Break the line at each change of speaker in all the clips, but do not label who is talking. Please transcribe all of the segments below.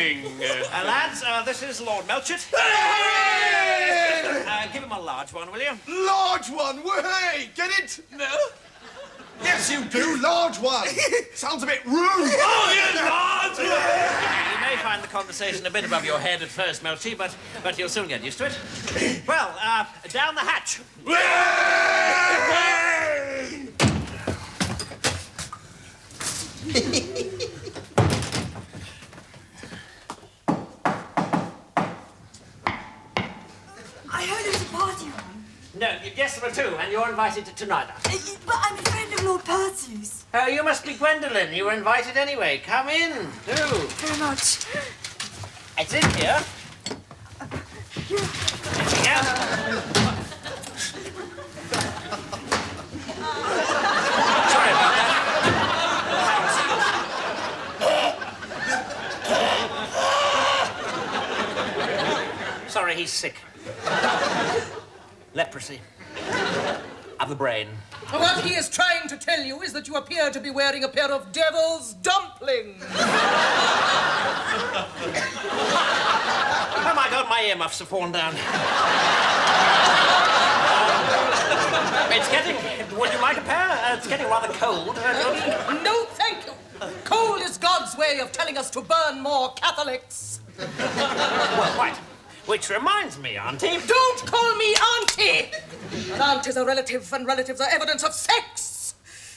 evening.
Lads, this is Lord Melchett. Give him a large one, will you?
Large one? Hey, get it?
No?
Yes, you do. Large one. Sounds a bit rude.
Oh, you large!
You may find the conversation a bit above your head at first, Melchett, but you'll soon get used to it. Well, down the hatch.
I heard there was a party on.
No, yes, there are two, and you're invited to neither.
But I'm a friend of Lord Perseus.
Oh, you must be Gwendolen. You were invited anyway. Come in, do.
Very much.
It's in here. Yeah. Sorry about that. Sorry, he's sick. Leprosy. Of the brain.
What he is trying to tell you is that you appear to be wearing a pair of devil's dumplings.
Oh, my God, my earmuffs have fallen down. It's getting... Would you like a pair? It's getting rather cold.
No, thank you. Cold is God's way of telling us to burn more Catholics.
Well, quite. Which reminds me, Auntie...
Don't call me Auntie! An aunt is a relative, and relatives are evidence of sex.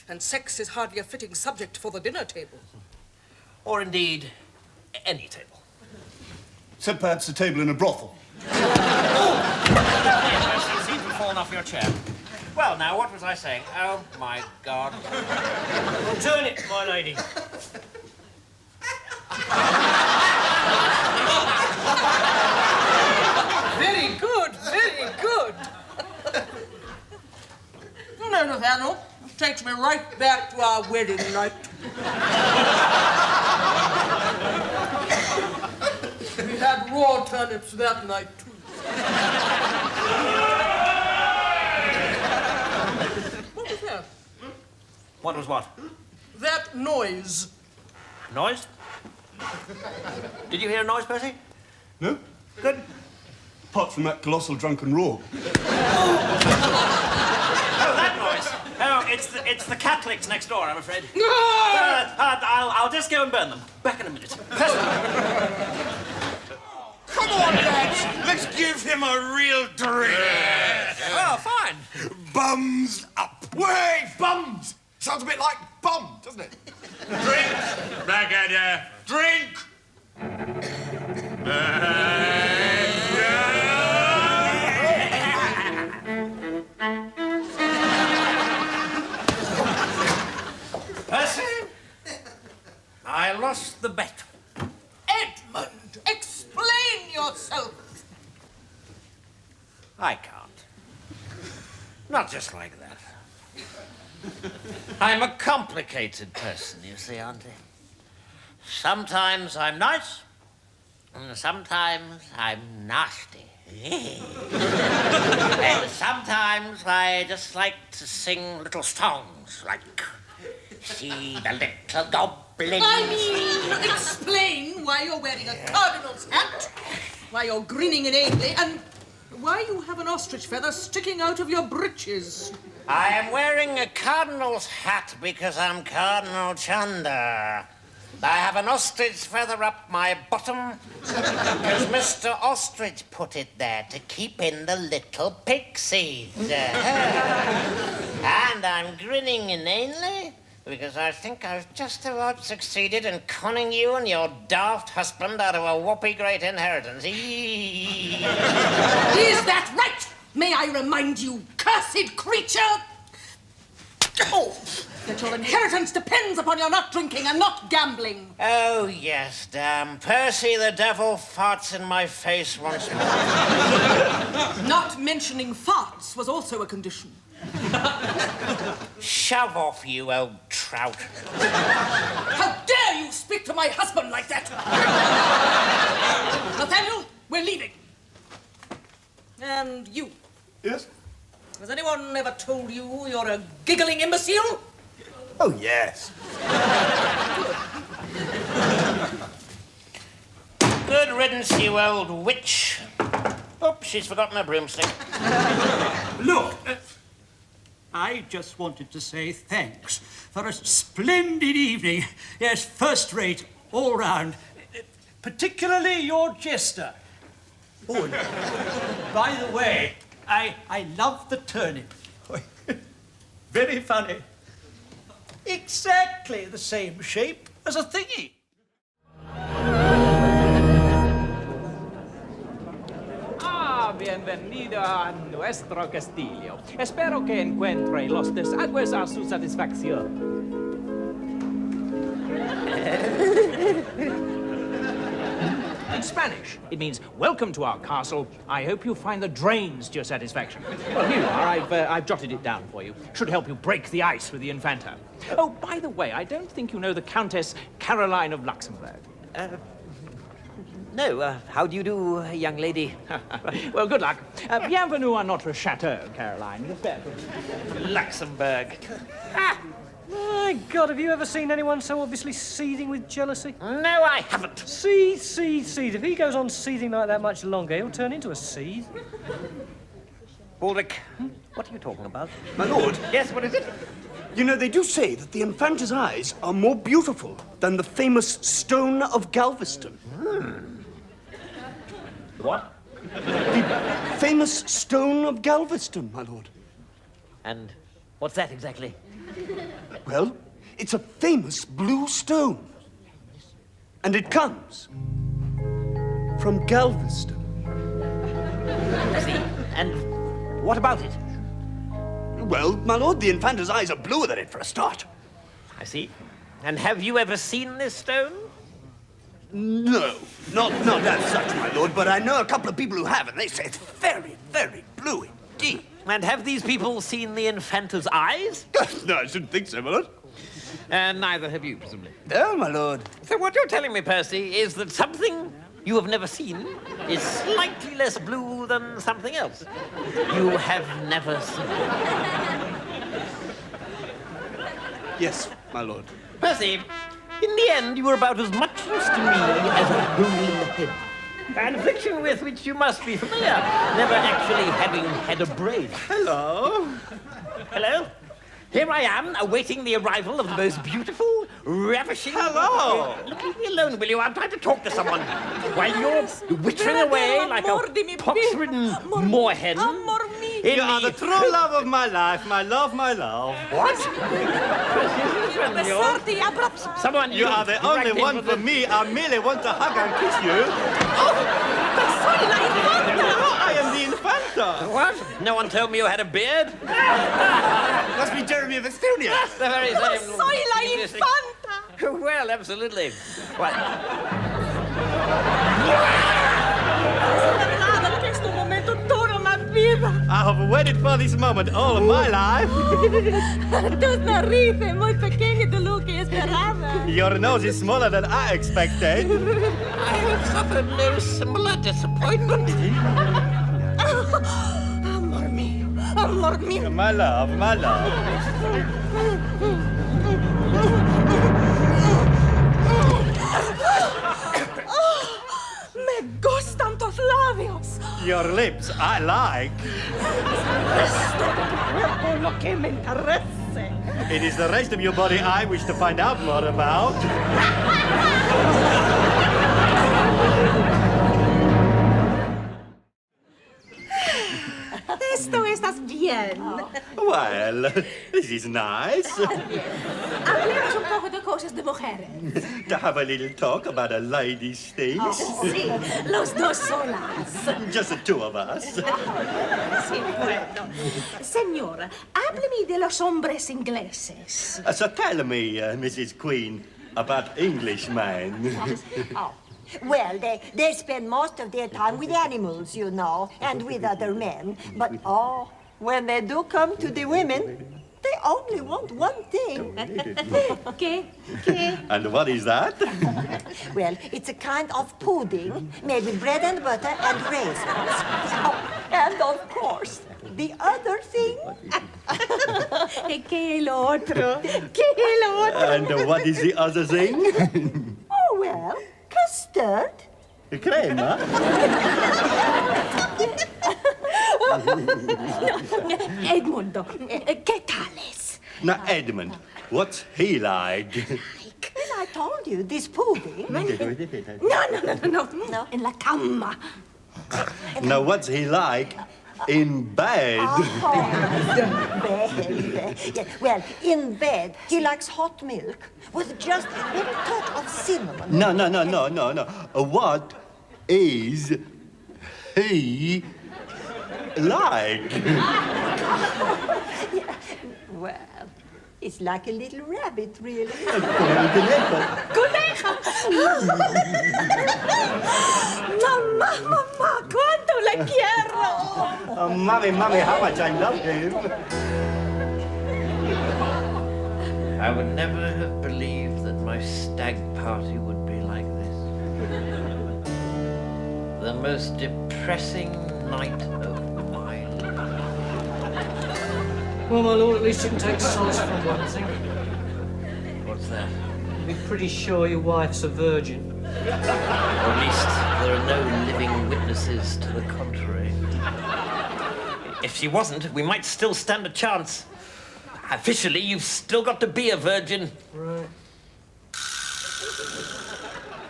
And sex is hardly a fitting subject for the dinner table.
Or indeed, any table.
Except perhaps a table in a brothel.
Yes, you seem to have fallen off your chair. Well, now, what was I saying? Oh, my God.
Turn it, my lady.
Very good, very good. No, Nathaniel, this takes me right back to our wedding night. We had raw turnips that night, too. What was that?
What was what?
That noise.
Noise? Did you hear a noise, Percy?
No?
Good.
Apart from that colossal drunken roar.
Oh, that noise. Oh, it's the Catholics next door, I'm afraid. I'll just go and burn them. Back in a minute.
Come on, lads. Let's give him a real drink.
Oh, fine.
Bums up.
Way, bums.
Sounds a bit like bum, doesn't it?
Drink, Blackadder. Drink.
Percy, I lost the bet.
Edmund, explain yourself.
I can't. Not just like that. I'm a complicated person, you see, Auntie. Sometimes I'm nice, and sometimes I'm nasty. And sometimes I just like to sing little songs like, see the little goblin.
I mean, explain why you're wearing a cardinal's hat, why you're grinning inanely, and why you have an ostrich feather sticking out of your breeches.
I am wearing a cardinal's hat because I'm Cardinal Chunder. I have an ostrich feather up my bottom because Mr. Ostrich put it there to keep in the little pixies. And I'm grinning inanely because I think I've just about succeeded in conning you and your daft husband out of a whoppy great inheritance.
Is that right? May I remind you, cursed creature? Oh, that your inheritance depends upon your not drinking and not gambling.
Oh, yes, damn. Percy the devil farts in my face once more.
Not mentioning farts was also a condition.
Shove off, you old trout.
How dare you speak to my husband like that? Nathaniel, we're leaving. And you.
Yes?
Has anyone ever told you you're a giggling imbecile?
Oh, yes.
Nonsense, you old witch. Oh, she's forgotten her broomstick.
Look, I just wanted to say thanks for a splendid evening. Yes, first rate, all round. Particularly your jester. Oh, and by the way, I love the turnip. Very funny. Exactly the same shape as a thingy.
Bienvenido a nuestro castillo. Espero que encuentre los desagües a su satisfacción. In Spanish, it means, welcome to our castle. I hope you find the drains to your satisfaction. Well, here you are. I've jotted it down for you. Should help you break the ice with the infanta. Oh, by the way, I don't think you know the Countess Caroline of Luxembourg.
No, how do you do, young lady?
Well, good luck. Bienvenue à notre château, Caroline.
Luxembourg.
My God, have you ever seen anyone so obviously seething with jealousy?
No, I haven't.
Seethe. If he goes on seething like that much longer, he'll turn into a seethe.
Ulrich,
What are you talking about?
My lord,
yes, what is it?
you know, they do say that the Infanta's eyes are more beautiful than the famous stone of Galveston.
What?
The famous stone of Galveston, my lord.
And what's that exactly?
Well, it's a famous blue stone. And it comes from Galveston.
I see. And what about it?
Well, my lord, the Infanta's eyes are bluer than it for a start.
I see. And have you ever seen this stone?
No, not as such, my lord, but I know a couple of people who have, and they say it's very, very blue indeed.
And have these people seen the Infanta's eyes?
No, I shouldn't think so, my lord.
And neither have you, presumably.
No, my lord.
So what you're telling me, Percy, is that something you have never seen is slightly less blue than something else you have never seen.
Yes, my lord.
Percy, in the end, you were about as much use to me as a rolling pin. An affliction with which you must be familiar, never actually having had a brain.
Hello.
Hello? Here I am, awaiting the arrival of the most beautiful, ravishing...
Hello.
Leave me alone, will you? I'm trying to talk to someone. While you're wittering away like a pox-ridden moorhen.
You are the true love of my life, my love, my love.
What? Someone
You are the only one for me. I merely want to hug and kiss you. I am the Infanta.
What? No one told me you had a beard?
Must be Jeremy of Estonia.
That's the very same.
Soy la infanta.
Well, absolutely. What?
I have waited for this moment all of my life.
Tus narices muy pequeñas de lo que esperaba.
Your nose is smaller than I expected.
I have suffered no similar disappointment.
Amor mío.
My love, my love.
Me gustan tus labios.
Your lips, I like.
Por lo que me interese.
It is the rest of your body I wish to find out more about.
Esto estás bien.
Well, this is nice.
Hablemos un poco de cosas de mujeres.
To have a little talk about a lady's things.
Sí, los dos solas.
Just the two of us.
Sí, bueno. Señora, hábleme de los hombres ingleses.
So tell me, Mrs. Queen, about Englishmen.
Well, they spend most of their time with animals, you know, and with other men. But, when they do come to the women, they only want one thing.
¿Qué?
And what is that?
Well, it's a kind of pudding made with bread and butter and raisins. Oh, and, of course, the other thing...
¿Qué lo otro? ¿Qué lo otro?
And what is the other thing?
Oh, well, custard.
Crema?
Edmundo, ¿qué tal es?
Now, Edmund, what's he like?
Well, I told you, this pudding. No, en la cama.
Now, what's he like in bed?
Bed. Yeah, well, in bed, he likes hot milk with just a little touch of cinnamon.
No. What is he like?
Well, it's like a little rabbit, really.
Conejo.
Mamá, cuánto le quiero.
Oh, mommy, how much I love him.
I would never have believed that my stag party would be like this. The most depressing night of my life.
Well, my lord, at least you can take solace from one thing.
What's that?
Be pretty sure your wife's a virgin.
Or at least there are no living witnesses to the contrary. If she wasn't, we might still stand a chance. Officially, you've still got to be a virgin.
Right.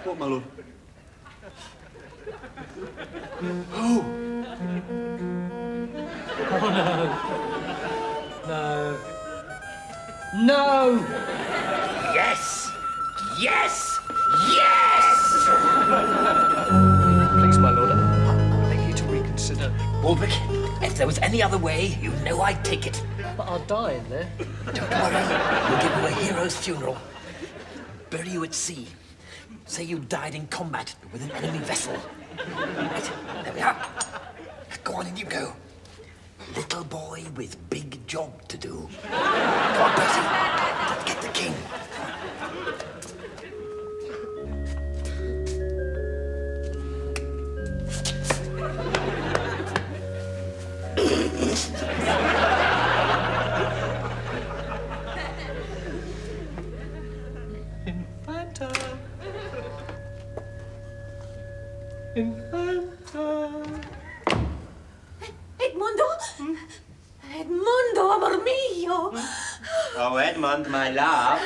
What, my lord?
No!
Yes! Yes! Yes!
Please, my lord, I beg you to reconsider.
Baldric, if there was any other way, you know I'd take it.
But I'll die in there.
Don't worry, we'll give you a hero's funeral. Bury you at sea. Say you died in combat with an enemy vessel. Right, there we are. Go on, in you go. Little boy with big job to do. Come on, Percy. Let's get the king.
Edmundo, amor mio.
Oh, Edmund, my love.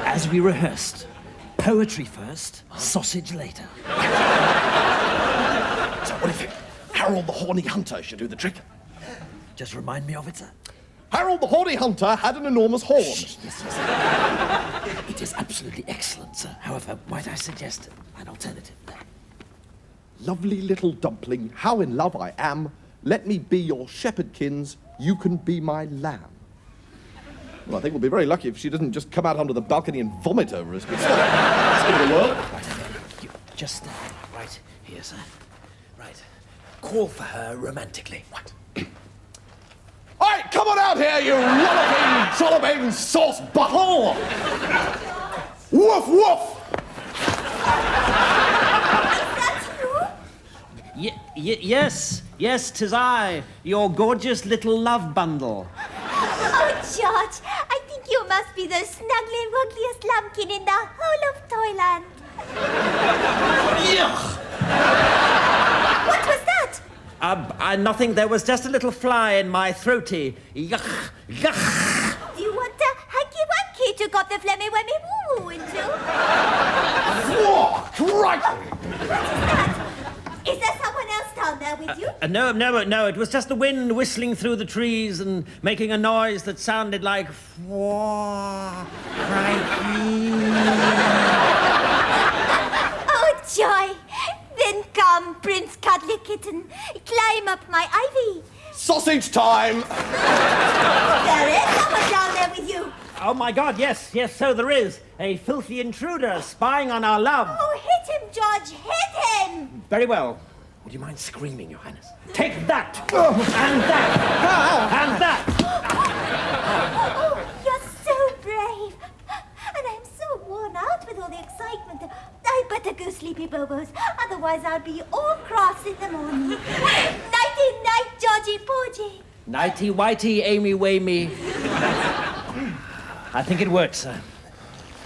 As we rehearsed, poetry first, sausage later.
So what if Harold the Horny Hunter should do the trick?
Just remind me of it, sir.
Harold the Horny Hunter had an enormous horn.
Yes. It is absolutely excellent, sir. However, might I suggest an alternative?
Lovely little dumpling, how in love I am. Let me be your shepherdkins, you can be my lamb. Well, I think we'll be very lucky if she doesn't just come out onto the balcony and vomit over us. But still, let's give it a whirl.
You just right here, sir. Right. Call for her romantically. What?
All right, come on out here, you rollicking, trolloping sauce bottle! Woof, woof!
Yes, 'tis I, your gorgeous little love bundle.
Oh, George, I think you must be the snuggly, wuggliest lumpkin in the whole of Toyland. What was that?
Nothing. There was just a little fly in my throaty. Yuck.
Do you want a hanky-wanky to got the flemmy wemmy woo into?
Whoa, crikey!
What is that? Is there someone else down there with you?
No. It was just the wind whistling through the trees and making a noise that sounded like
Oh, joy! Then come, Prince Cuddly Kitten. Climb up my ivy.
Sausage time!
There is someone down there with you.
Oh, my God, yes, so there is. A filthy intruder spying on our love.
Oh, hit him, George, hit him!
Very well. Would you mind screaming, Your Highness? Take that! And that! And that!
Oh, you're so brave. And I'm so worn out with all the excitement. I better go sleepy, Bobos. Otherwise, I'll be all cross in the morning. Nighty-night, Georgie Porgy.
Nighty-whitey, Amy-wamey. I think it worked, sir.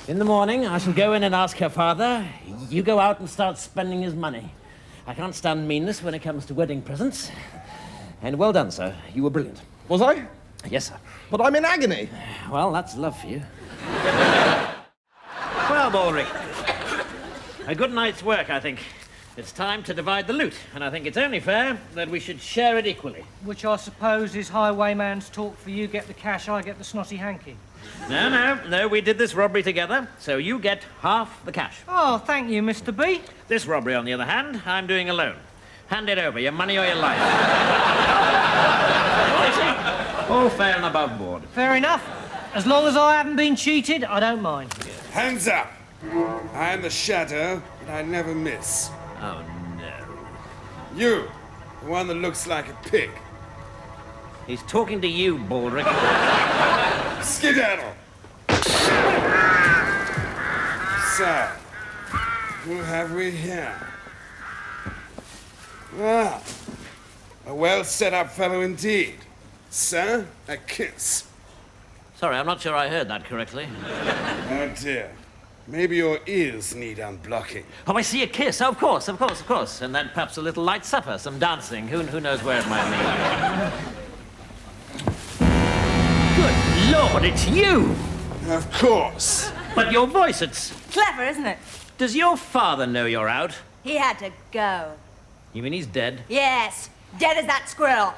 In the morning, I shall go in and ask her father. You go out and start spending his money. I can't stand meanness when it comes to wedding presents. And well done, sir. You were brilliant.
Was I?
Yes, sir.
But I'm in agony.
Well, that's love for you. Well, Baldrick, a good night's work, I think. It's time to divide the loot, and I think it's only fair that we should share it equally.
Which I suppose is highwayman's talk for you get the cash, I get the snotty hanky.
No, we did this robbery together, so you get half the cash.
Oh, thank you, Mr. B.
This robbery, on the other hand, I'm doing alone. Hand it over, your money or your life. All fair and above board.
Fair enough. As long as I haven't been cheated, I don't mind.
Hands up! I am the shadow, but I never miss.
Oh, no.
You, the one that looks like a pig.
He's talking to you, Baldrick.
Skedaddle! So, who have we here? Ah, a well-set-up fellow indeed. Sir, a kiss.
Sorry, I'm not sure I heard that correctly.
Oh dear. Maybe your ears need unblocking.
Oh, I see, a kiss. Of course. And then perhaps a little light supper, some dancing. Who knows where it might lead. Good Lord, it's you!
Of course.
But your voice, it's...
Clever, isn't it?
Does your father know you're out?
He had to go.
You mean he's dead?
Yes, dead as that squirrel.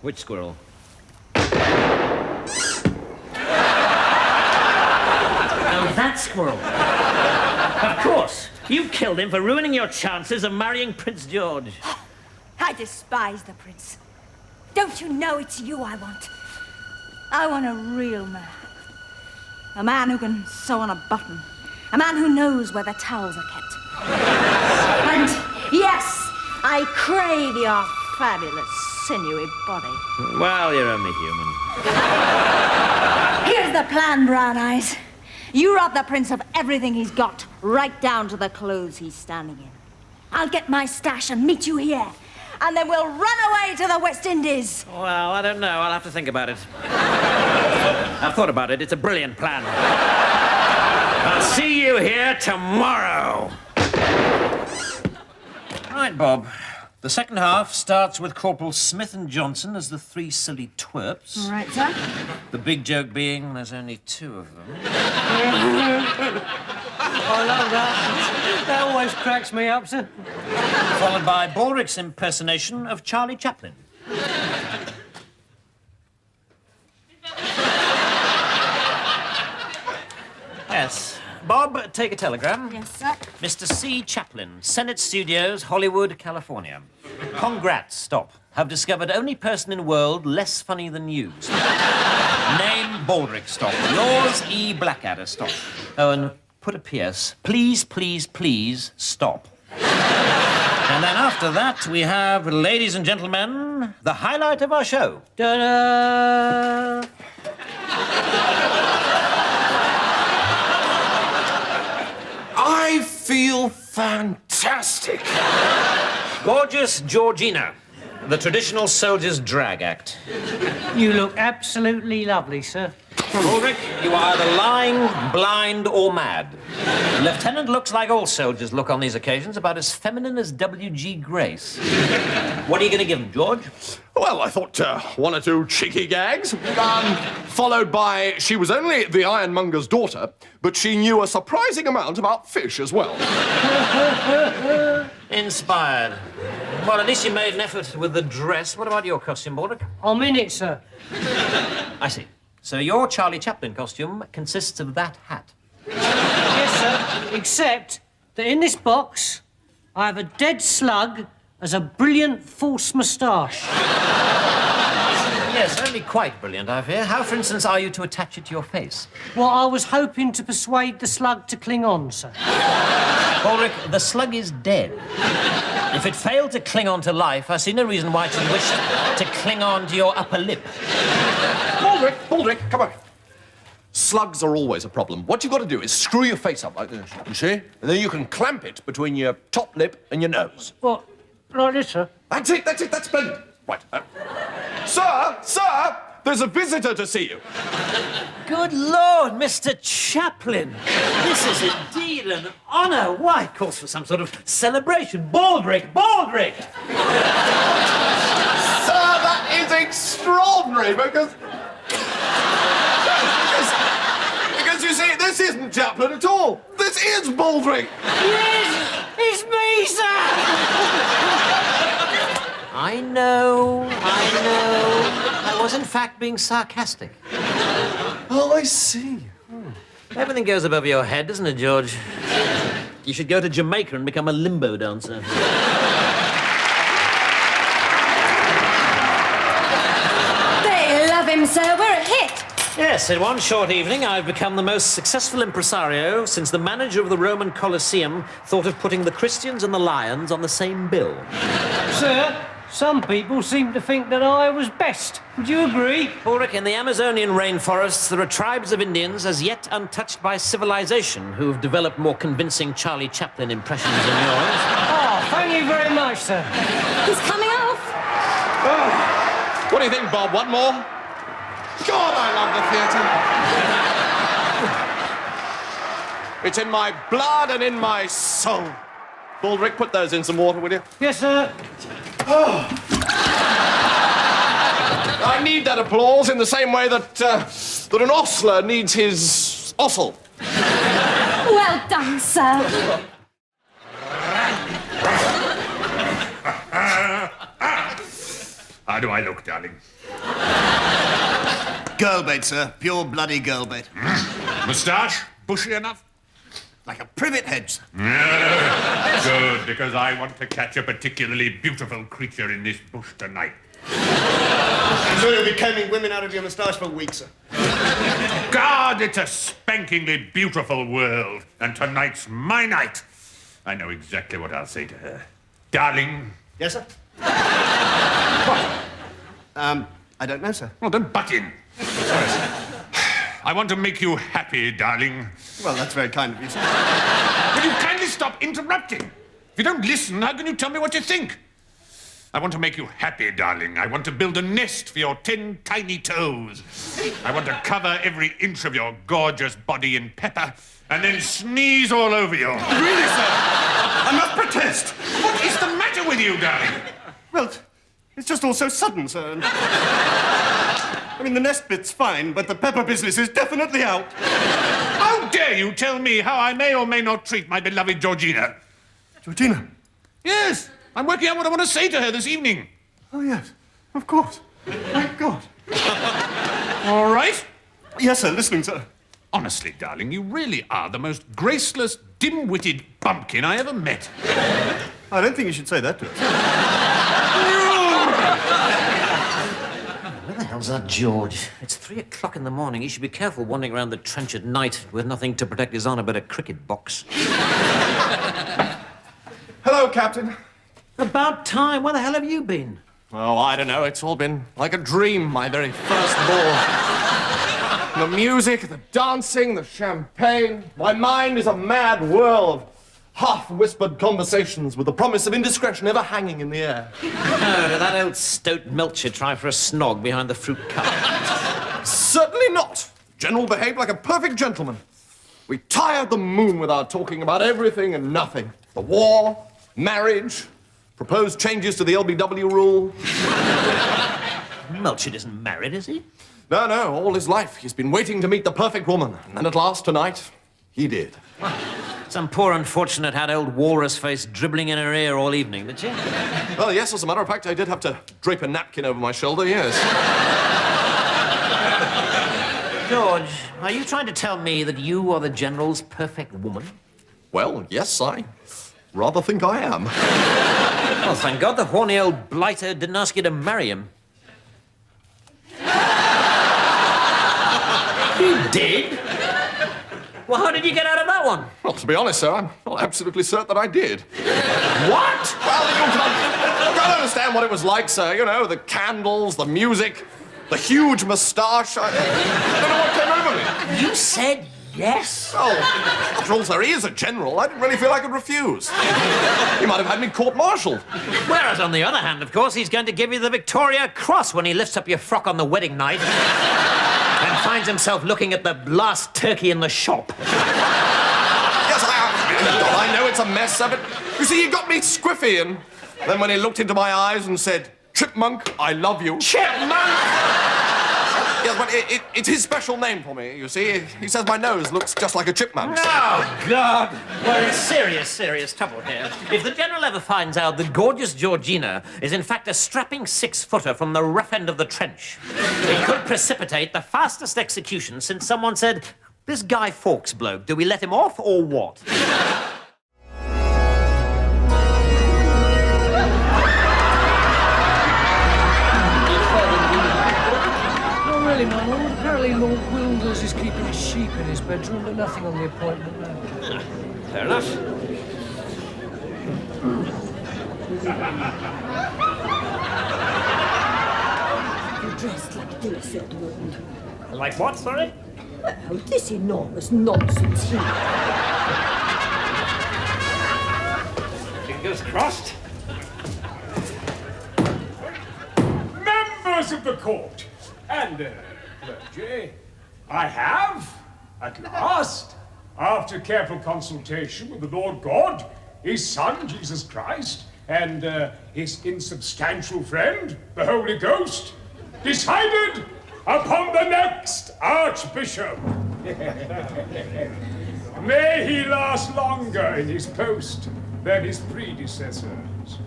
Which squirrel? Oh, that squirrel. Of course. You killed him for ruining your chances of marrying Prince George.
I despise the prince. Don't you know it's you I want? I want a real man. A man who can sew on a button. A man who knows where the towels are kept. And yes, I crave your fabulous, sinewy body.
Well, you're only human.
Here's the plan, Brown Eyes. You rob the prince of everything he's got, right down to the clothes he's standing in. I'll get my stash and meet you here. And then we'll run away to the West Indies.
Well, I don't know. I'll have to think about it. I've thought about it. It's a brilliant plan. I'll see you here tomorrow. Right, Bob. The second half starts with Corporal Smith and Johnson as the three silly twerps.
All right, sir.
The big joke being there's only two of them.
I love that. That always cracks me up, sir.
Followed by Baldrick's impersonation of Charlie Chaplin. Yes. Bob, take a telegram.
Yes, sir.
Mr. C. Chaplin, Senate Studios, Hollywood, California. Congrats, stop. Have discovered only person in world less funny than you. Stop. Name Baldrick, stop. Yours, E. Blackadder, stop. Oh, and put a P.S. Please, please, please, stop. And then after that, we have, ladies and gentlemen, the highlight of our show.
Ta-da!
I feel fantastic.
Gorgeous Georgina, the traditional soldier's drag act.
You look absolutely lovely, sir.
Baldrick, you are either lying, blind, or mad. The lieutenant looks like all soldiers look on these occasions, about as feminine as W.G. Grace. What are you going to give him, George?
Well, I thought one or two cheeky gags, followed by she was only the ironmonger's daughter, but she knew a surprising amount about fish as well.
Inspired. Well, at least you made an effort with the dress. What about your costume, Baldrick?
I'm in it, sir.
I see. So your Charlie Chaplin costume consists of that hat.
Yes, sir. Except that in this box, I have a dead slug as a brilliant false moustache.
Yes, only quite brilliant, I fear. How, for instance, are you to attach it to your face?
Well, I was hoping to persuade the slug to cling on, sir.
Baldrick, the slug is dead. If it failed to cling on to life, I see no reason why it should wish to cling on to your upper lip.
Baldrick, come on. Slugs are always a problem. What you've got to do is screw your face up like this, you see? And then you can clamp it between your top lip and your nose.
What? Like this, sir?
That's it, that's splendid. Right. Sir, There's a visitor to see you.
Good Lord, Mr. Chaplin. This is indeed an honour. Why, calls for some sort of celebration. Baldrick, Baldrick!
Sir, that is extraordinary because you see, this isn't Chaplin at all. This is Baldrick.
Yes, it's me, sir.
I know. I was in fact being sarcastic.
Oh, I see.
Everything goes above your head, doesn't it, George? You should go to Jamaica and become a limbo dancer.
They love him, sir. We're a hit.
Yes, in one short evening, I've become the most successful impresario since the manager of the Roman Colosseum thought of putting the Christians and the lions on the same bill.
Sir, some people seem to think that I was best. Would you agree?
Ulrich, in the Amazonian rainforests, there are tribes of Indians as yet untouched by civilization who've developed more convincing Charlie Chaplin impressions than yours.
Oh, thank you very much, sir.
He's coming off.
Oh. What do you think, Bob? One more? God, I love the theatre. It's in my blood and in my soul. Baldrick, put those in some water, will you?
Yes, sir.
Oh. I need that applause in the same way that an ostler needs his ossel.
Well done, sir.
How do I look, darling?
Girl bait, sir. Pure bloody girl bait.
Moustache? Bushy enough?
Like a privet head, sir.
Good, because I want to catch a particularly beautiful creature in this bush tonight.
I'm sure you'll be combing women out of your moustache for weeks, sir.
God, it's a spankingly beautiful world, and tonight's my night. I know exactly what I'll say to her. Darling.
Yes, sir? I don't know, sir.
Well, don't butt in. Sorry, sir. I want to make you happy, darling.
Well, that's very kind of you, sir.
Will you kindly stop interrupting? If you don't listen, how can you tell me what you think? I want to make you happy, darling. I want to build a nest for your 10 tiny toes. I want to cover every inch of your gorgeous body in pepper and then sneeze all over you.
Really, sir? I must protest.
What is the matter with you, darling?
Well, it's just all so sudden, sir. I mean, the nest bit's fine, but the pepper business is definitely out.
How dare you tell me how I may or may not treat my beloved Georgina?
Georgina?
Yes, I'm working out what I want to say to her this evening.
Oh, yes, of course. Thank God.
All right?
Yes, sir, listening, sir.
Honestly, darling, you really are the most graceless, dim-witted bumpkin I ever met.
I don't think you should say that to us.
Where the hell's that George? It's 3 o'clock in the morning. He should be careful wandering around the trench at night with nothing to protect his honour but a cricket box.
Hello, Captain.
About time. Where the hell have you been?
Oh, I don't know. It's all been like a dream, my very first ball. The music, the dancing, the champagne. My mind is a mad whirl of half-whispered conversations with the promise of indiscretion ever hanging in the air.
Oh, did that old stoat Melcher try for a snog behind the fruit cup?
Certainly not. General behaved like a perfect gentleman. We tired the moon with our talking about everything and nothing. The war, marriage, proposed changes to the LBW rule.
Melcher isn't married, is he?
No, all his life he's been waiting to meet the perfect woman. And then at last, tonight, he did.
Some poor unfortunate had old walrus face dribbling in her ear all evening, did she?
Well, yes, as a matter of fact, I did have to drape a napkin over my shoulder, yes.
George, are you trying to tell me that you are the General's perfect woman?
Well, yes, I rather think I am.
Well, thank God the horny old blighter didn't ask you to marry him. You did? Well, how did you get out of that one?
Well, to be honest, sir, I'm not absolutely certain that I did.
What?
Well, you can't understand what it was like, sir. You know, the candles, the music, the huge moustache. I don't know what came over me.
You said yes.
Oh, after all, sir, he is a general. I didn't really feel I could refuse. He might have had me court-martialed.
Whereas, on the other hand, of course, he's going to give you the Victoria Cross when he lifts up your frock on the wedding night and finds himself looking at the last turkey in the shop.
Yes, I know it's a mess of it. You see, he got me squiffy, and then when he looked into my eyes and said, "Chipmunk, I love you."
Chipmunk!
Yes, but it's his special name for me, you see. He says my nose looks just like a chipmunk's.
Oh, God! We're in serious, serious trouble here. If the General ever finds out that gorgeous Georgina is in fact a strapping 6-footer from the rough end of the trench, it could precipitate the fastest execution since someone said, "This Guy Fawkes bloke, do we let him off or what?"
Really, my lord, apparently Lord Wilders is keeping his sheep in his bedroom, but nothing on the appointment now.
Fair enough.
You're dressed like this, Edward.
Like what, sorry?
Well, this enormous nonsense here.
Fingers crossed.
Members of the court and clergy, I have, at last, after careful consultation with the Lord God, his Son, Jesus Christ, and his insubstantial friend, the Holy Ghost, decided upon the next archbishop. May he last longer in his post than his predecessors.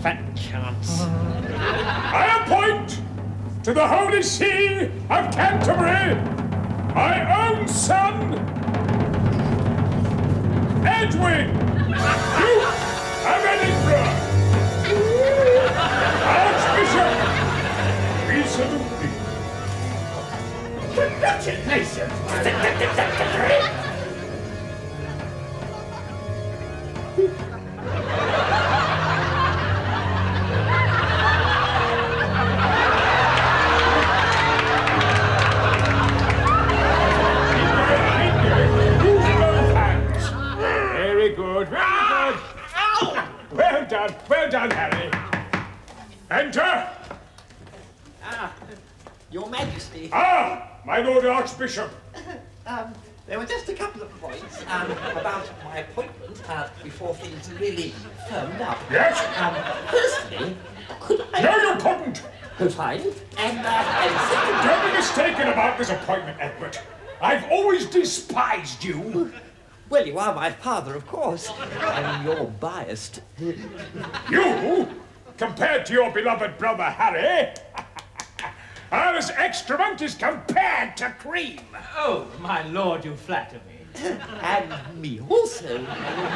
Fat chance.
I appoint to the Holy See of Canterbury my own son, Edwin, Duke of Edinburgh, Archbishop. We salute thee.
Congratulations!
Very good, very good. Well done, Harry. Enter.
Your Majesty.
My Lord Archbishop.
There were just a couple of points about my appointment before things really firmed up.
Yes?
Firstly, could I...
No, you couldn't.
Fine. And secondly...
Don't be mistaken about this appointment, Edward. I've always despised you.
Well, you are my father, of course. And you're biased.
You, compared to your beloved brother Harry, are as excrement as compared to cream.
Oh, my lord, you flatter me.
And me also.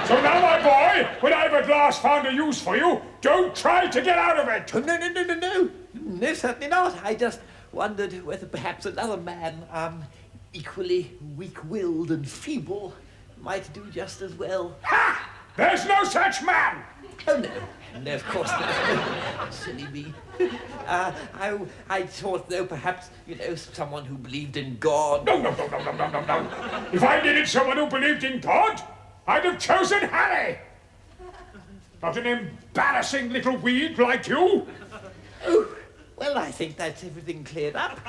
So now, my boy, when I've at last found a use for you, don't try to get out of it.
No. No, certainly not. I just wondered whether perhaps another man, equally weak-willed and feeble, might do just as well.
Ha! There's no such man!
Oh, no. No, of course not. Silly me. I thought, though, perhaps, someone who believed in God.
No. If I needed someone who believed in God, I'd have chosen Harry. Not an embarrassing little weed like you.
Oh, well, I think that's everything cleared up.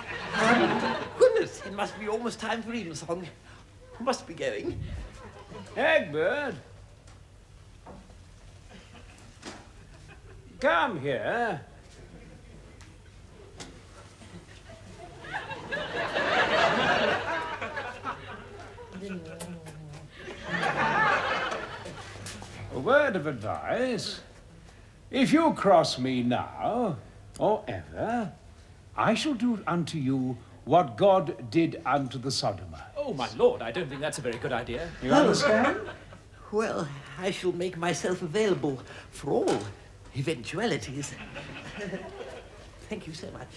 Goodness, it must be almost time for evensong. Must be going.
Egbert. Come here. A word of advice. If you cross me now, or ever, I shall do unto you what God did unto the Sodomites.
Oh, my lord, I don't think that's a very good idea.
You understand?
Well, I shall make myself available for all eventualities. Thank you so much.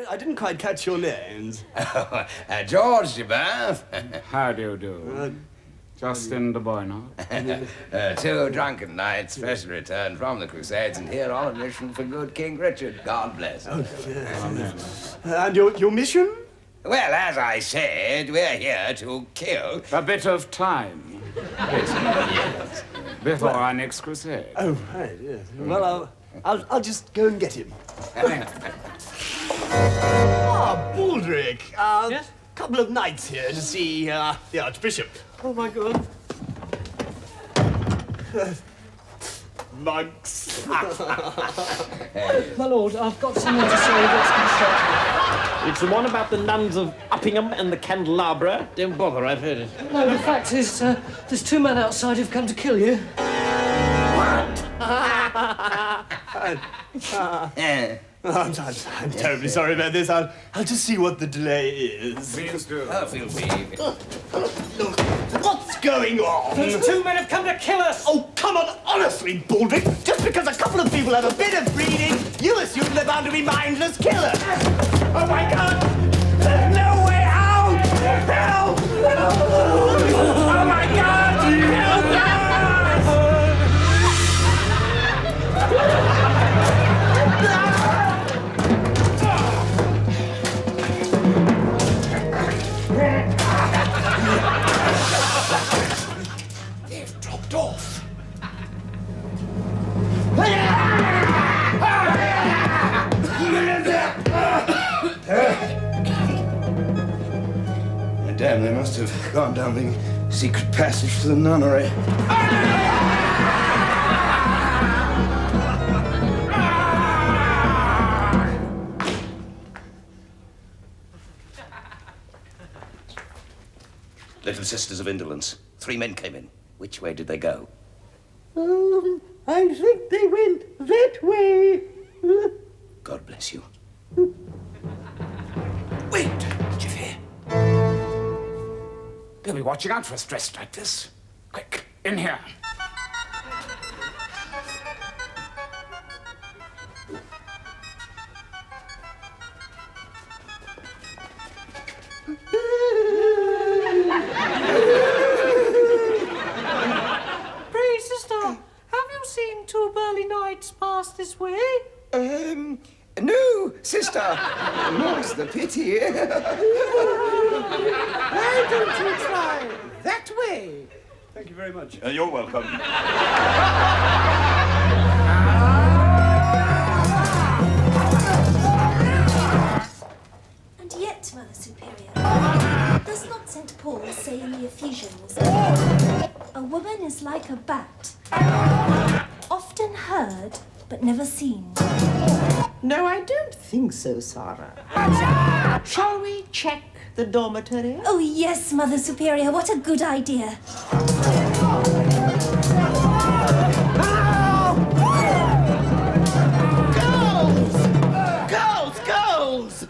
I didn't quite catch your names.
George, Bath.
How do you do?
Justin de Boyno.
Two drunken knights, fresh returned from the Crusades, and here on a mission for good King Richard. God bless.
And your mission?
Well, as I said, we're here to kill...
A bit of time.
Yes.
Before our next crusade.
Oh, right, yes. Well, I'll just go and get him. Baldric.
Yes?
Couple of knights here to see the archbishop.
Oh, my God.
Monks.
My lord, I've got something to say that's constructive.
It's the one about the nuns of Uppingham and the candelabra. Don't bother, I've heard it.
No, the fact is, there's two men outside who've come to kill you.
I'm terribly sorry about this. I'll just see what the delay is.
Please do. Oh, feel free.
Look, what's going on?
Those two men have come to kill us!
Oh, come on, honestly, Baldric. Just because a couple of people have a bit of breeding, you assume they're bound to be mindless killers. Oh, my God! No way out! Help! Oh, my God! Help!
They've dropped off.
Damn, they must have gone down the secret passage to the nunnery.
Little Sisters of Indolence. 3 men came in. Which way did they go?
I think they went that way.
God bless you. Wait! Did you hear?
They'll be watching out for us dressed like this. Quick, in here.
Pray, sister, have you seen two burly knights pass this way?
No, sister. More's the pity.
Why don't you try that way?
Thank you very much.
You're welcome.
And yet, Mother Superior, does not St. Paul say in the Ephesians, a woman is like a bat, often heard but never seen?
No, I don't think so, Sarah. Shall we check the dormitory?
Oh, yes, Mother Superior, what a good idea.
Girls!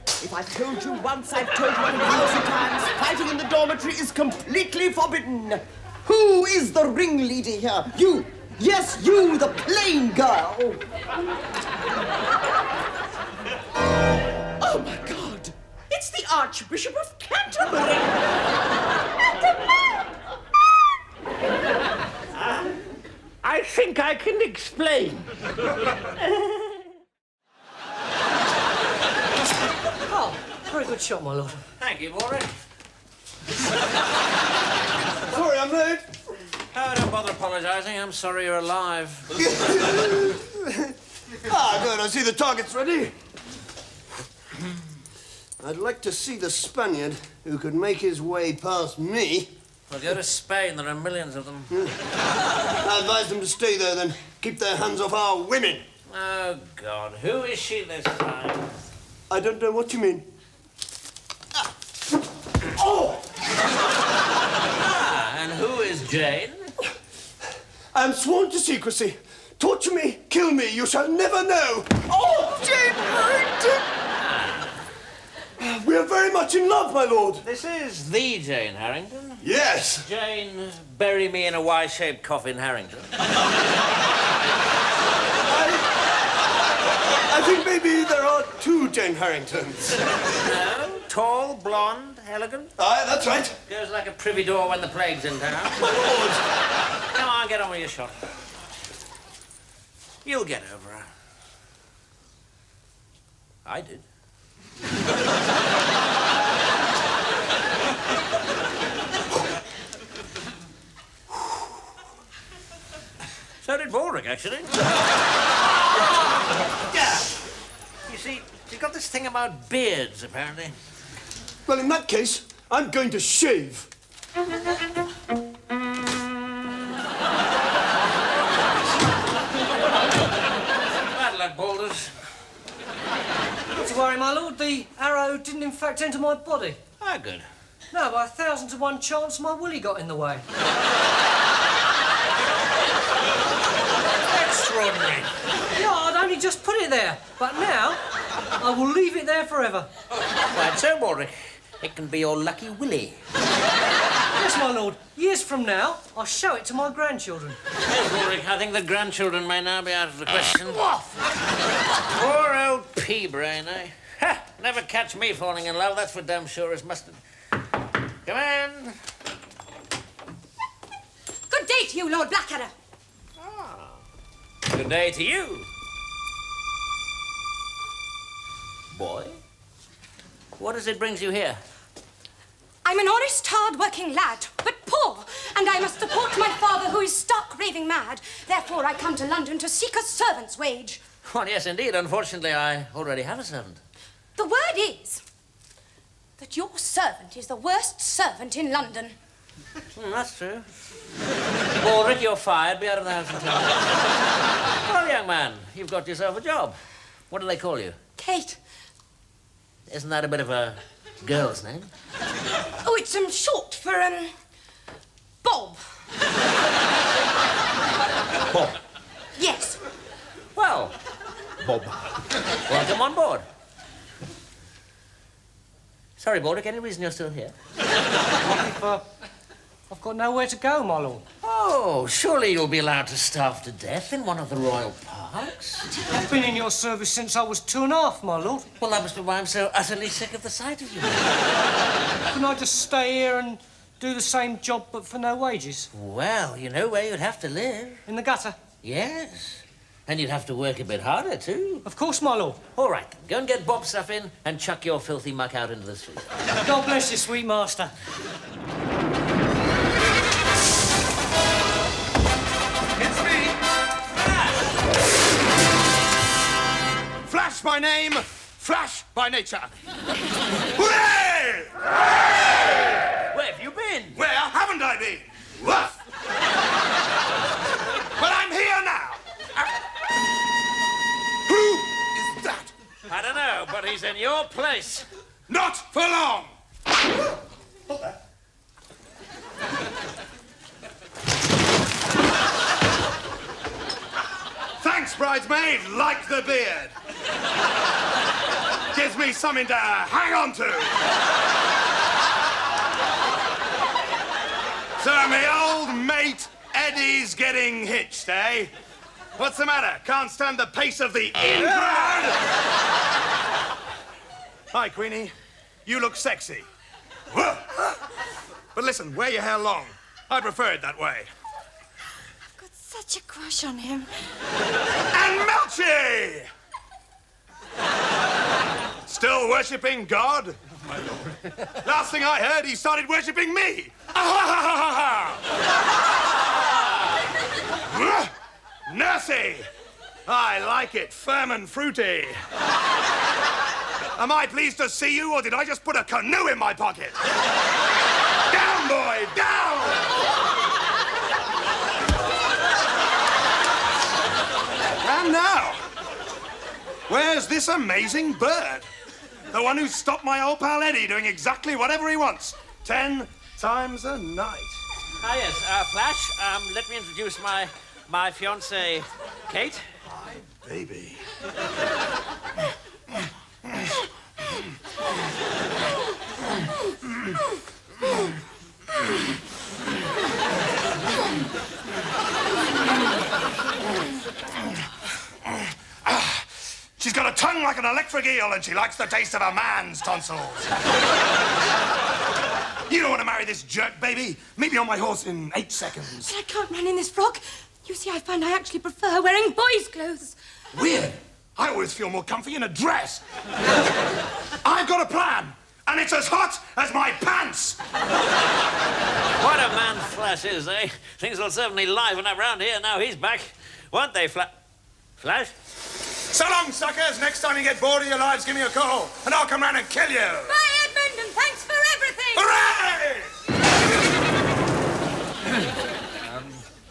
If I've told you once, I've told you 1,000 times. Fighting in the dormitory is completely forbidden. Who is the ringleader here? You! Yes, you, the plain girl! Oh, my God! It's the Archbishop of Canterbury!
I think I can explain.
Oh, very good shot, my lord.
Thank you, Warwick.
Sorry, I'm late.
Oh, don't bother apologising. I'm sorry you're alive.
Good. I see the target's ready. I'd like to see the Spaniard who could make his way past me.
Well, go to Spain. There are millions of them.
I advise them to stay there, then. Keep their hands off our women.
Oh, God. Who is she this time?
I don't know what you mean. Oh!
And who is Jane?
I am sworn to secrecy. Torture me, kill me, you shall never know. Oh, Jane Harrington! We are very much in love, my lord.
This is the Jane Harrington?
Yes.
Jane, bury me in a Y-shaped coffin, Harrington.
I think maybe there are 2 Jane Harringtons.
No, Tall, blonde, elegant?
Aye, that's right.
Goes like a privy door when the plague's in town.
My lord!
Come on, get on with your shot. You'll get over her. I did. So did Baldrick, actually. Yeah. You see, she's got this thing about beards, apparently.
Well, in that case, I'm going to shave.
Bad luck, Balders.
Not to worry, my lord. The arrow didn't in fact enter my body.
Ah, good.
No, by 1,000 to 1 chance, my willy got in the way.
Extraordinary.
Yeah, I'd only just put it there, but now I will leave it there forever.
Right, so, Baldrick, it can be your lucky willy.
Yes, my lord. Years from now, I'll show it to my grandchildren.
Yes, Baldrick, I think the grandchildren may now be out of the question. Poor old pea-brain, eh? Ha! Never catch me falling in love, that's for damn sure as mustard. Come in.
Good day to you, Lord Blackadder.
Good day to you. Boy, what is it brings you here?
I'm an honest, hard-working lad, but poor, and I must support my father, who is stark raving mad. Therefore, I come to London to seek a servant's wage.
Well, yes, indeed. Unfortunately, I already have a servant.
The word is that your servant is the worst servant in London.
That's true. Baldrick, you're fired. Be out of the house until... Well, young man, you've got yourself a job. What do they call you?
Kate.
Isn't that a bit of a girl's name?
Oh, it's short for, Bob.
Bob.
Yes.
Well, Bob, welcome on board. Sorry, Baldrick, any reason you're still here?
I've got nowhere to go, my lord.
Oh, surely you'll be allowed to starve to death in one of the royal parks.
I've been in your service since I was 2.5, my lord.
Well, that must be why I'm so utterly sick of the sight of you.
Couldn't I just stay here and do the same job but for no wages?
Well, you know where you'd have to live.
In the gutter?
Yes. And you'd have to work a bit harder, too.
Of course, my lord.
All right, then. Go and get Bob's stuff in and chuck your filthy muck out into the street.
God bless you, sweet master.
It's me! Flash by name, Flash by nature. Hooray!
Where have you been?
Where haven't I been? Woof! Well, I'm here now. Who is that?
I don't know, but he's in your place.
Not for long. Thanks, bridesmaid. Like the beard. Gives me something to hang on to. So my old mate Eddie's getting hitched, eh? What's the matter? Can't stand the pace of the in-crowd? Hi, Queenie. You look sexy. Whoa. But listen, wear your hair long. I prefer it that way.
I've got such a crush on him.
And Melchi! Still worshipping God? My lord. Last thing I heard, he started worshipping me. Nursey! I like it, firm and fruity. Am I pleased to see you, or did I just put a canoe in my pocket? Down, boy, down! And now, where's this amazing bird? The one who stopped my old pal Eddie doing exactly whatever he wants. 10 times a night.
Ah, yes, Flash, let me introduce my fiancée, Kate.
My baby.
She's got a tongue like an electric eel and she likes the taste of a man's tonsils. You don't want to marry this jerk, baby. Meet me on my horse in 8 seconds.
But I can't run in this frock. You see, I find I actually prefer wearing boys' clothes.
Weird. I always feel more comfy in a dress. I've got a plan, and it's as hot as my pants.
What a man Flash is, eh? Things will certainly liven up round here now he's back. Won't they, Flash?
So long, suckers. Next time you get bored of your lives, give me a call, and I'll come round and kill you.
Bye, Edmund, and thanks for everything.
Hooray!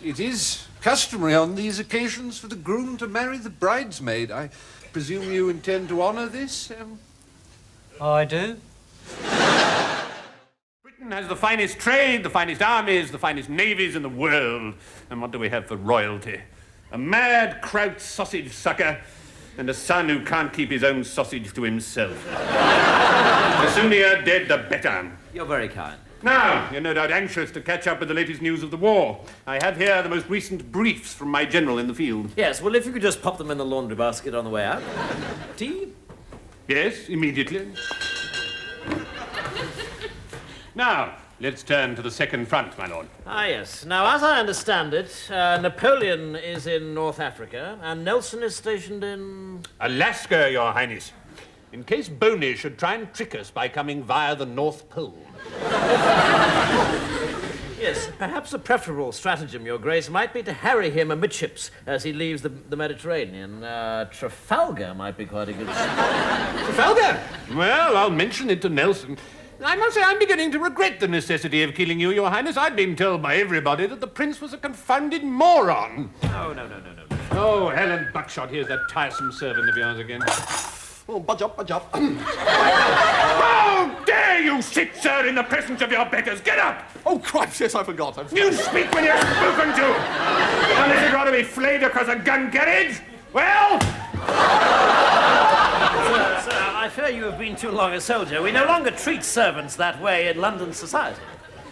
It is customary on these occasions for the groom to marry the bridesmaid. I presume you intend to honour this?
I do.
Britain has the finest trade, the finest armies, the finest navies in the world. And what do we have for royalty? A mad kraut sausage sucker and a son who can't keep his own sausage to himself. The sooner you're dead, the better.
You're very kind.
Now, you're no doubt anxious to catch up with the latest news of the war. I have here the most recent briefs from my general in the field.
Yes, well, if you could just pop them in the laundry basket on the way out. Tea?
Yes, immediately. Now, let's turn to the second front, my lord.
Ah, yes. Now, as I understand it, Napoleon is in North Africa, and Nelson is stationed in...
Alaska, Your Highness. In case Boney should try and trick us by coming via the North Pole.
Yes, perhaps a preferable stratagem, Your Grace, might be to harry him amidships as he leaves the Mediterranean. Trafalgar might be quite a good...
Trafalgar? Well, I'll mention it to Nelson. I must say I'm beginning to regret the necessity of killing you, Your Highness. I've been told by everybody that the Prince was a confounded moron.
No.
Oh, Helen Buckshot, here's that tiresome servant of yours again.
Oh, budge up.
How dare you sit, sir, in the presence of your betters? Get up!
Oh, Christ, yes, I forgot.
You speak when you're spoken to! Unless you'd rather be flayed across a gun carriage? Well...
Sir, I fear you have been too long a soldier. We no longer treat servants that way in London society.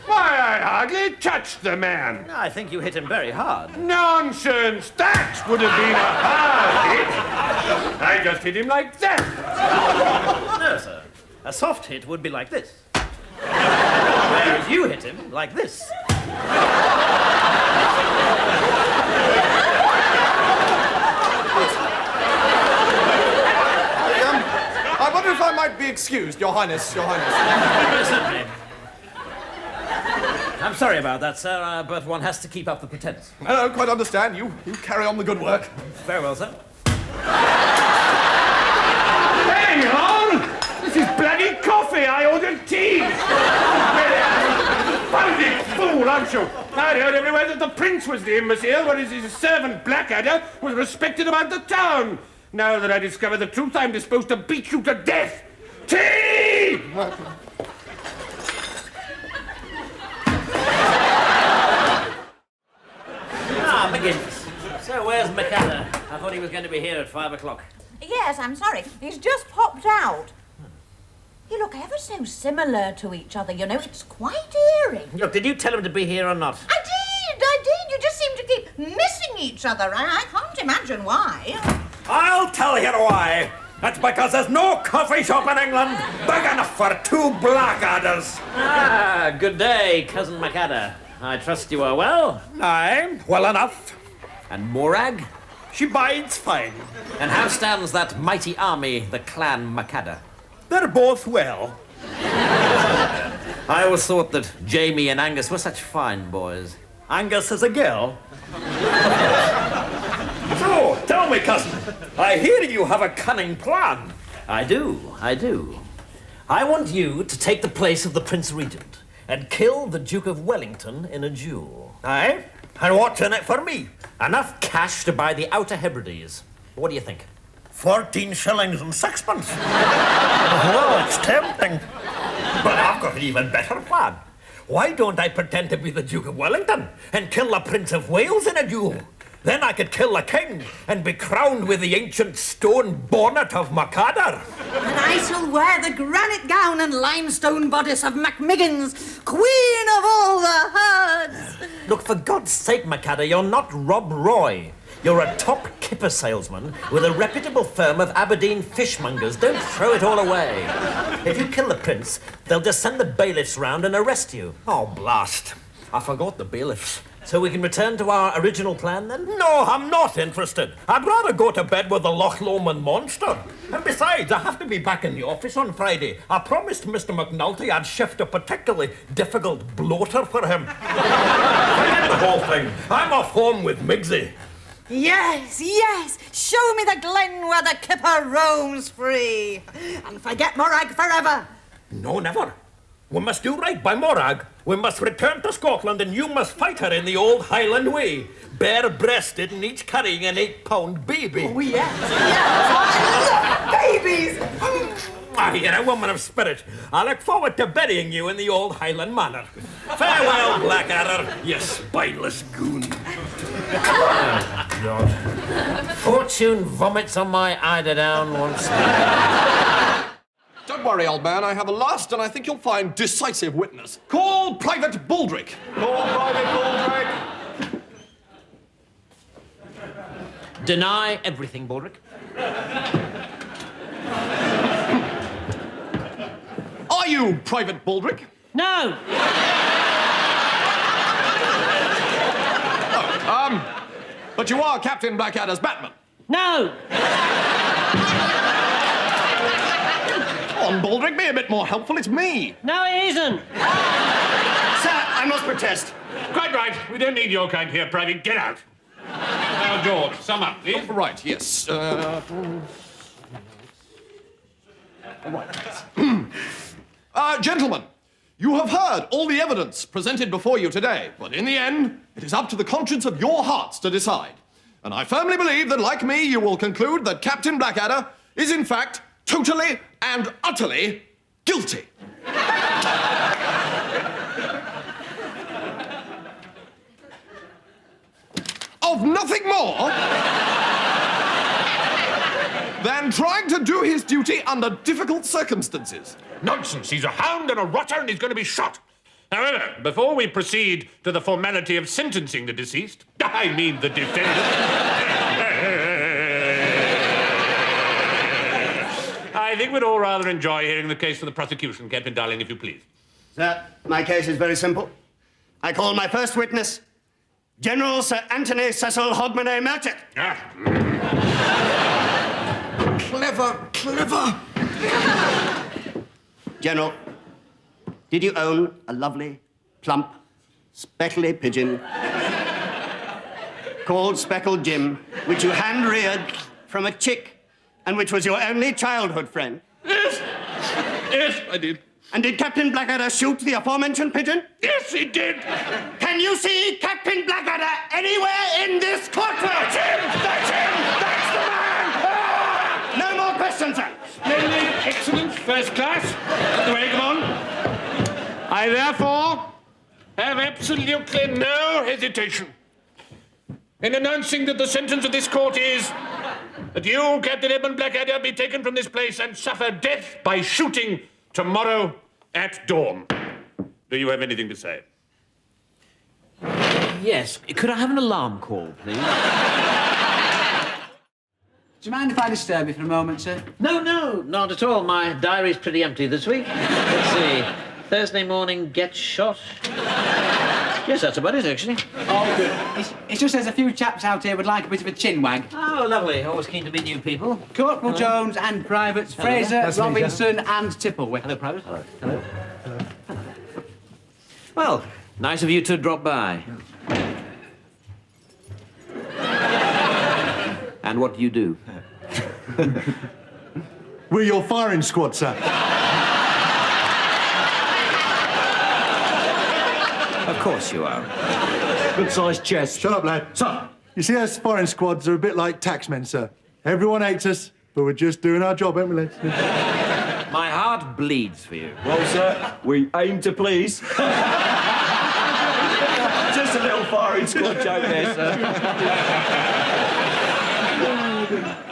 Why, I hardly touched the man.
I think you hit him very hard.
Nonsense! That would have been a hard hit. I just hit him like that.
No, sir. A soft hit would be like this. Whereas you hit him like this.
I wonder if I might be excused, Your Highness.
Certainly. I'm sorry about that, sir, but one has to keep up the pretense.
No, quite understand. You carry on the good work.
Very well, sir.
Hang on! This is bloody coffee. I ordered tea. Bloody fool, aren't you? I'd heard everywhere that the Prince was the imbecile, whereas his servant Blackadder was respected about the town. Now that I discover the truth, I'm disposed to beat you to death. Tea!
McGinnis. So where's Blackadder? I thought he was going to be here at 5 o'clock.
Yes, I'm sorry. He's just popped out. You look ever so similar to each other, you know. It's quite eerie.
Look, did you tell him to be here or not?
I did. You just seem to keep missing each other. I can't imagine why.
I'll tell you why. That's because there's no coffee shop in England big enough for 2 Blackadders.
Ah, good day, Cousin Blackadder. I trust you are well?
Aye, well enough.
And Morag?
She bides fine.
And how stands that mighty army, the Clan Blackadder?
They're both well.
I always thought that Jamie and Angus were such fine boys.
Angus is a girl. So, tell me, cousin, I hear you have a cunning plan.
I do. I want you to take the place of the Prince Regent and kill the Duke of Wellington in a duel.
Aye? And what's in it for me?
Enough cash to buy the Outer Hebrides. What do you think?
14 shillings and sixpence. Well, it's tempting. But I've got an even better plan. Why don't I pretend to be the Duke of Wellington and kill the Prince of Wales in a duel? Then I could kill the king and be crowned with the ancient stone bonnet of Blackadder.
And I shall wear the granite gown and limestone bodice of Macmiggins, queen of all the herds.
Look, for God's sake, Blackadder, you're not Rob Roy. You're a top kipper salesman with a reputable firm of Aberdeen fishmongers. Don't throw it all away. If you kill the prince, they'll just send the bailiffs round and arrest you.
Oh, blast. I forgot the bailiffs.
So we can return to our original plan, then?
No, I'm not interested. I'd rather go to bed with the Loch Lomond monster. And besides, I have to be back in the office on Friday. I promised Mr. McNulty I'd shift a particularly difficult bloater for him. Forget the whole thing. I'm off home with Miggsy.
Yes, yes. Show me the glen where the kipper roams free. And forget Morag forever.
No, never. We must do right by Morag. We must return to Scotland and you must fight her in the old Highland way. Bare-breasted and each carrying an 8-pound baby.
Oh, yes, yes. I love babies.
You're a woman of spirit. I look forward to burying you in the old Highland manner. Farewell, Blackadder, you spineless goon.
Oh, God. Fortune vomits on my eiderdown once more.
Don't worry, old man. I have a last and I think you'll find decisive witness. Call Private Baldrick.
Call Private Baldrick.
Deny everything, Baldrick.
Are you Private Baldrick?
No.
But you are Captain Blackadder's Batman.
No.
Come on, Baldrick, be a bit more helpful. It's me.
No, it isn't.
Sir, I must protest.
Quite right. We don't need your kind here, Private. Get out. Now, George, sum up, please.
Right, yes. Gentlemen, you have heard all the evidence presented before you today, but in the end, it is up to the conscience of your hearts to decide. And I firmly believe that, like me, you will conclude that Captain Blackadder is, in fact, totally and utterly guilty. Of nothing more than trying to do his duty under difficult circumstances.
Nonsense. He's a hound and a rotter and he's going to be shot. However, before we proceed to the formality of sentencing the deceased, I mean the defendant, I think we'd all rather enjoy hearing the case of the prosecution, Captain Darling, if you please.
Sir, my case is very simple. I call my first witness, General Sir Anthony Cecil Hogmanay Melchett.
Clever, clever.
General, did you own a lovely, plump, speckly pigeon called Speckled Jim, which you hand-reared from a chick and which was your only childhood friend?
Yes. Yes, I did.
And did Captain Blackadder shoot the aforementioned pigeon?
Yes, he did.
Can you see Captain Blackadder anywhere in this courtroom?
That's him! That's him! That's the man!
Ah! No more questions, sir.
Splendid, excellent, first class. That's the way, come on. I therefore have absolutely no hesitation in announcing that the sentence of this court is that you, Captain Edmund Blackadder, be taken from this place and suffer death by shooting tomorrow at dawn. Do you have anything to say?
Yes. Could I have an alarm call, please?
Do you mind if I disturb you for a moment, sir?
No, not at all. My diary's pretty empty this week. Let's see. Thursday morning, get shot. Yes, that's about it, actually.
Oh, good. It's just there's a few chaps out here would like a bit of a chin wag.
Oh, lovely. Always keen to meet new people.
Corporal Jones and Privates
Hello.
Fraser,
Nice to meet you.
Robinson and Tipplewhite.
Hello, Private. Hello. Well, nice of you to drop by. And what do you do?
We're your firing squad, sir.
Of course you are.
Good-sized chest. Shut up, lad. Sir. You see, us firing squads are a bit like taxmen, sir. Everyone hates us, but we're just doing our job, ain't we, lads?
My heart bleeds for you.
Well, sir, we aim to please. Just a little firing squad joke there, sir.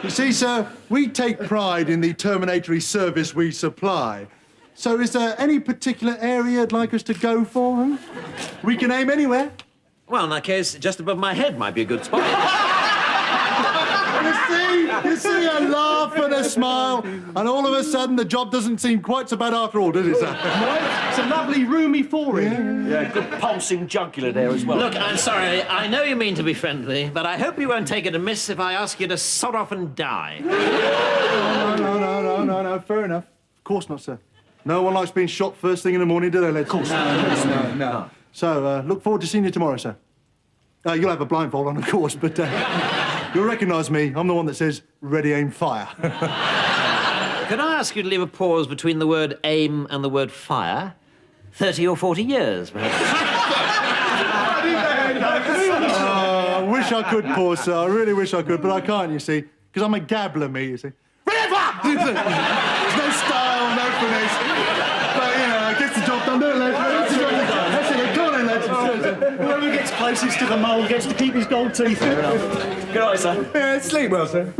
You see, sir, we take pride in the terminatory service we supply. So is there any particular area you'd like us to go for? Huh? We can aim anywhere.
Well, in that case, just above my head might be a good spot.
You see a laugh and a smile, and all of a sudden the job doesn't seem quite so bad after all, does it, sir?
It's a lovely roomy forehead.
Yeah, good pulsing jugular there as well.
Look, I'm sorry. I know you mean to be friendly, but I hope you won't take it amiss if I ask you to sod off and die.
No, fair enough. Of course not, sir. No one likes being shot first thing in the morning, do they, lads? Of course not. No. So, look forward to seeing you tomorrow, sir. You'll have a blindfold on, of course, but you'll recognise me. I'm the one that says, ready, aim, fire.
Could I ask you to leave a pause between the word aim and the word fire? 30 or 40 years, perhaps.
I wish I could pause, sir. I really wish I could, but I can't, you see, because I'm a gabbler, me, you see. There's no style, no finesse. But, you know, it gets the job done, don't it, lads? That's it, go on then, lads.
Whoever gets closest to the mole gets to keep his gold teeth.
Good night, sir.
Yeah, sleep well, sir.